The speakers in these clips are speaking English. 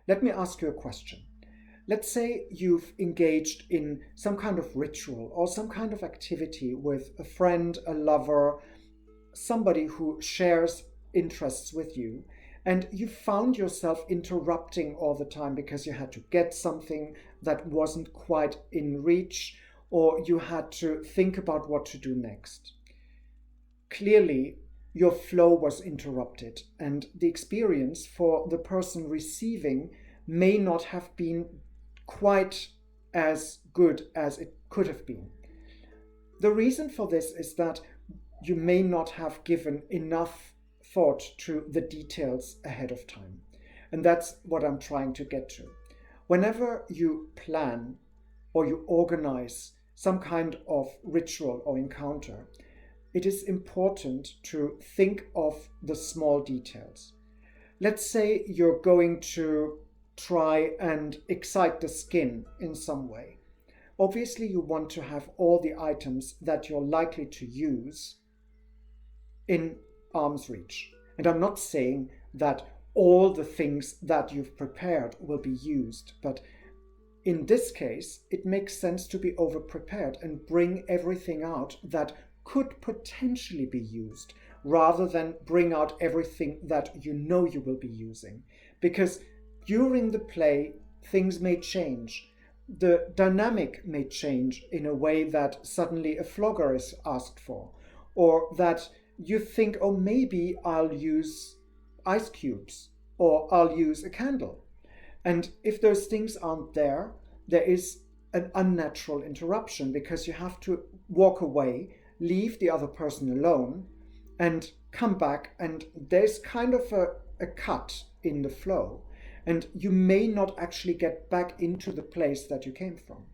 Let me ask you a question. Let's say you've engaged in some kind of ritual or some kind of activity with a friend, a lover, somebody who shares interests with you, and you found yourself interrupting all the time because you had to get something that wasn't quite in reach, or you had to think about what to do next. Clearly, your flow was interrupted, and the experience for the person receiving may not have been quite as good as it could have been. The reason for this is that you may not have given enough thought to the details ahead of time. And that's what I'm trying to get to. Whenever you plan or you organize some kind of ritual or encounter, it is important to think of the small details. Let's say you're going to try and excite the skin in some way. Obviously, you want to have all the items that you're likely to use in arm's reach. And I'm not saying that all the things that you've prepared will be used, but in this case, it makes sense to be over-prepared and bring everything out that could potentially be used, rather than bring out everything that you know you will be using. Because during the play, things may change. The dynamic may change in a way that suddenly a flogger is asked for, or that you think, oh, maybe I'll use ice cubes, or I'll use a candle. And if those things aren't there, there is an unnatural interruption, because you have to walk away, leave the other person alone, and come back, and there's kind of a cut in the flow, and you may not actually get back into the place that you came from.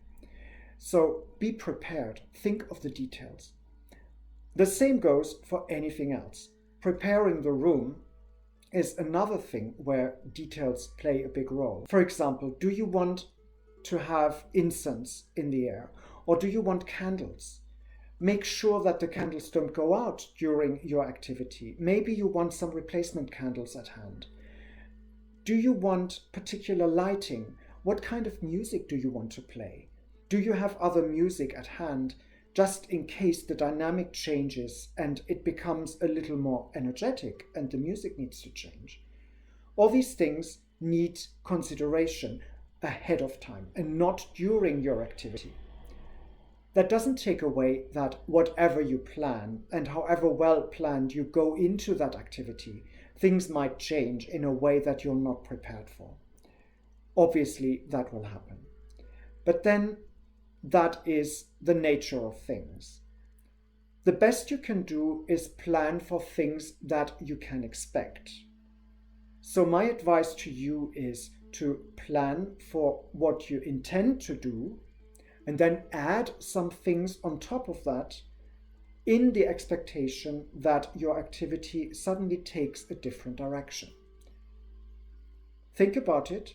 So be prepared. Think of the details. The same goes for anything else. Preparing the room is another thing where details play a big role. For example, do you want to have incense in the air, or do you want candles? Make sure that the candles don't go out during your activity. Maybe you want some replacement candles at hand. Do you want particular lighting? What kind of music do you want to play? Do you have other music at hand, just in case the dynamic changes and it becomes a little more energetic and the music needs to change? All these things need consideration ahead of time and not during your activity. That doesn't take away that whatever you plan and however well planned you go into that activity, things might change in a way that you're not prepared for. Obviously, that will happen. But then that is the nature of things. The best you can do is plan for things that you can expect. So my advice to you is to plan for what you intend to do, and then add some things on top of that in the expectation that your activity suddenly takes a different direction. Think about it,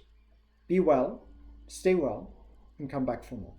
be well, stay well, and come back for more.